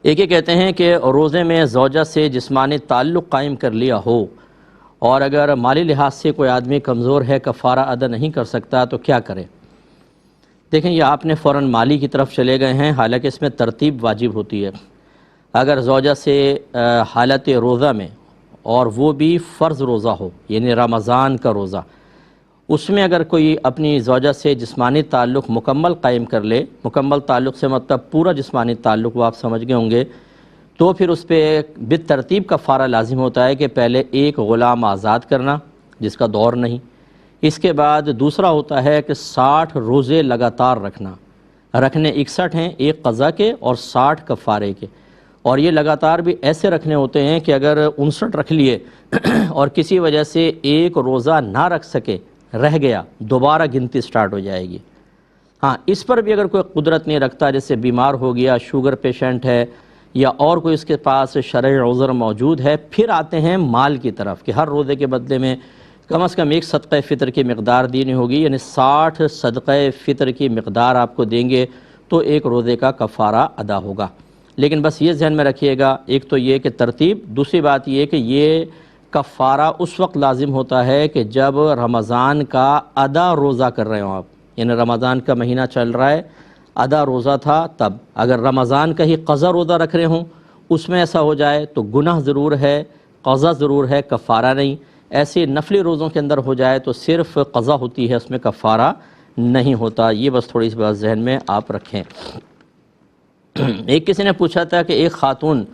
ایک یہ کہتے ہیں کہ روزے میں زوجہ سے جسمانی تعلق قائم کر لیا ہو اور اگر مالی لحاظ سے کوئی آدمی کمزور ہے، کفارہ ادا نہیں کر سکتا تو کیا کرے؟ دیکھیں، یہ آپ نے فوراً مالی کی طرف چلے گئے ہیں، حالانکہ اس میں ترتیب واجب ہوتی ہے۔ اگر زوجہ سے حالت روزہ میں، اور وہ بھی فرض روزہ ہو یعنی رمضان کا روزہ، اس میں اگر کوئی اپنی زوجہ سے جسمانی تعلق مکمل قائم کر لے، مکمل تعلق سے مطلب پورا جسمانی تعلق، وہ آپ سمجھ گئے ہوں گے، تو پھر اس پہ بالترتیب کفارہ لازم ہوتا ہے کہ پہلے ایک غلام آزاد کرنا جس کا دور نہیں، اس کے بعد دوسرا ہوتا ہے کہ 60 روزے لگاتار رکھنے 61 ہیں، ایک قضا کے اور 60 کفارے کے، اور یہ لگاتار بھی ایسے رکھنے ہوتے ہیں کہ اگر 59 رکھ لیے اور کسی وجہ سے ایک روزہ نہ رکھ سکے، رہ گیا، دوبارہ گنتی سٹارٹ ہو جائے گی۔ ہاں، اس پر بھی اگر کوئی قدرت نہیں رکھتا، جیسے بیمار ہو گیا، شوگر پیشنٹ ہے، یا اور کوئی اس کے پاس شرعی عذر موجود ہے، پھر آتے ہیں مال کی طرف کہ ہر روزے کے بدلے میں کم از کم ایک صدقہ فطر کی مقدار دینی ہوگی، یعنی 60 صدقہ فطر کی مقدار آپ کو دیں گے تو ایک روزے کا کفارہ ادا ہوگا۔ لیکن بس یہ ذہن میں رکھیے گا، ایک تو یہ کہ ترتیب، دوسری بات یہ کہ یہ کفارہ اس وقت لازم ہوتا ہے کہ جب رمضان کا ادا روزہ کر رہے ہوں آپ، یعنی رمضان کا مہینہ چل رہا ہے، ادا روزہ تھا تب۔ اگر رمضان کا ہی قضا روزہ رکھ رہے ہوں، اس میں ایسا ہو جائے تو گناہ ضرور ہے، قضا ضرور ہے، کفارہ نہیں۔ ایسے نفلی روزوں کے اندر ہو جائے تو صرف قضا ہوتی ہے، اس میں کفارہ نہیں ہوتا۔ یہ بس تھوڑی سی بات ذہن میں آپ رکھیں۔ ایک کسی نے پوچھا تھا کہ ایک خاتون،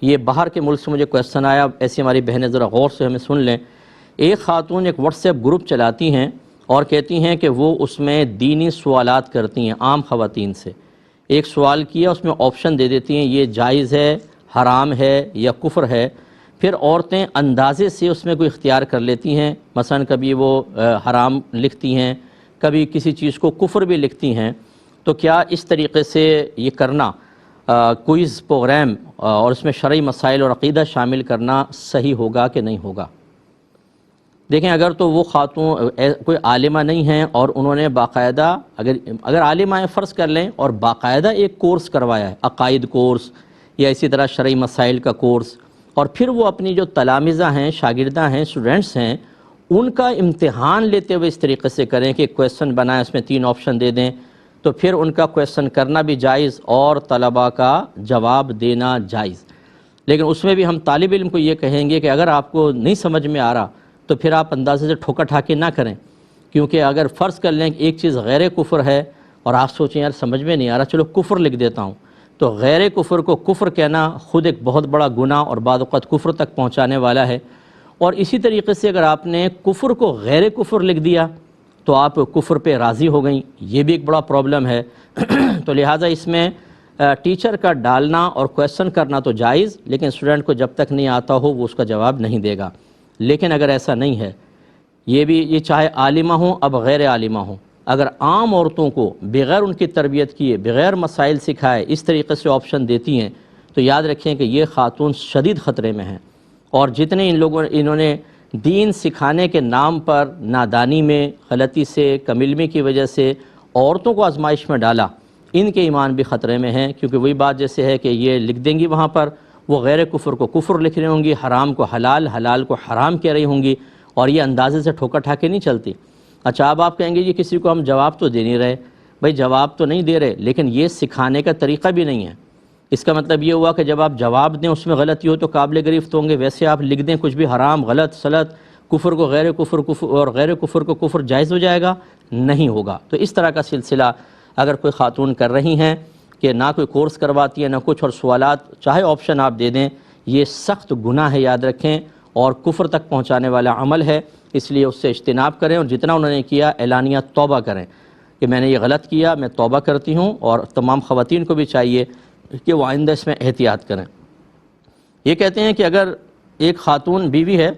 یہ باہر کے ملک سے مجھے کویسچن آیا، ایسی ہماری بہنیں ذرا غور سے ہمیں سن لیں۔ ایک خاتون ایک واٹس ایپ گروپ چلاتی ہیں اور کہتی ہیں کہ وہ اس میں دینی سوالات کرتی ہیں عام خواتین سے۔ ایک سوال کیا، اس میں آپشن دے دیتی ہیں یہ جائز ہے، حرام ہے یا کفر ہے۔ پھر عورتیں اندازے سے اس میں کوئی اختیار کر لیتی ہیں، مثلا کبھی وہ حرام لکھتی ہیں، کبھی کسی چیز کو کفر بھی لکھتی ہیں۔ تو کیا اس طریقے سے یہ کرنا، کوئز پروگرام اور اس میں شرعی مسائل اور عقیدہ شامل کرنا صحیح ہوگا کہ نہیں ہوگا؟ دیکھیں، اگر تو وہ خاتون کوئی عالمہ نہیں ہیں اور انہوں نے باقاعدہ، اگر عالمہ ہیں فرض کر لیں اور باقاعدہ ایک کورس کروایا ہے، عقائد کورس یا اسی طرح شرعی مسائل کا کورس، اور پھر وہ اپنی جو تلامذہ ہیں، شاگردہ ہیں، اسٹوڈنٹس ہیں، ان کا امتحان لیتے ہوئے اس طریقے سے کریں کہ کویسچن بنائیں، اس میں 3 آپشن دے دیں، تو پھر ان کا کویسچن کرنا بھی جائز اور طلباء کا جواب دینا جائز۔ لیکن اس میں بھی ہم طالب علم کو یہ کہیں گے کہ اگر آپ کو نہیں سمجھ میں آ رہا تو پھر آپ اندازے سے ٹھوکا ٹھاکے نہ کریں، کیونکہ اگر فرض کر لیں کہ ایک چیز غیر کفر ہے اور آپ سوچیں یار سمجھ میں نہیں آ رہا، چلو کفر لکھ دیتا ہوں، تو غیر کفر کو کفر کہنا خود ایک بہت بڑا گناہ اور بعض اوقات کفر تک پہنچانے والا ہے۔ اور اسی طریقے سے اگر آپ نے کفر کو غیر کفر لکھ دیا تو آپ کفر پہ راضی ہو گئیں، یہ بھی ایک بڑا پرابلم ہے۔ تو لہٰذا اس میں ٹیچر کا ڈالنا اور کویسچن کرنا تو جائز، لیکن اسٹوڈنٹ کو جب تک نہیں آتا ہو وہ اس کا جواب نہیں دے گا۔ لیکن اگر ایسا نہیں ہے، یہ چاہے عالمہ ہوں اب غیر عالمہ ہوں، اگر عام عورتوں کو بغیر ان کی تربیت کیے، بغیر مسائل سکھائے اس طریقے سے آپشن دیتی ہیں، تو یاد رکھیں کہ یہ خاتون شدید خطرے میں ہیں۔ اور جتنے انہوں نے دین سکھانے کے نام پر نادانی میں، غلطی سے، کم علمی کی وجہ سے عورتوں کو آزمائش میں ڈالا، ان کے ایمان بھی خطرے میں ہیں، کیونکہ وہی بات جیسے ہے کہ یہ لکھ دیں گی وہاں پر، وہ غیر کفر کو کفر لکھ رہی ہوں گی، حرام کو حلال، حلال کو حرام کہہ رہی ہوں گی، اور یہ اندازے سے ٹھوکا ٹھاکے نہیں چلتی۔ اچھا، اب آپ کہیں گے یہ کسی کو ہم جواب تو دے نہیں رہے، بھائی جواب تو نہیں دے رہے، لیکن یہ سکھانے کا طریقہ بھی نہیں ہے۔ اس کا مطلب یہ ہوا کہ جب آپ جواب دیں اس میں غلطی ہو تو قابل گرفت ہوں گے، ویسے آپ لکھ دیں کچھ بھی حرام، غلط، سلط، کفر کو غیر کفر، اور غیر کفر کو کفر جائز ہو جائے گا؟ نہیں ہوگا۔ تو اس طرح کا سلسلہ اگر کوئی خاتون کر رہی ہیں کہ نہ کوئی کورس کرواتی ہے نہ کچھ، اور سوالات چاہے آپشن آپ دے دیں، یہ سخت گناہ ہے، یاد رکھیں، اور کفر تک پہنچانے والا عمل ہے، اس لیے اس سے اجتناب کریں، اور جتنا انہوں نے کیا اعلانیہ توبہ کریں کہ میں نے یہ غلط کیا، میں توبہ کرتی ہوں، اور تمام خواتین کو بھی چاہیے کہ وہ آئندہ اس میں احتیاط کریں۔ یہ کہتے ہیں کہ اگر ایک خاتون بیوی ہے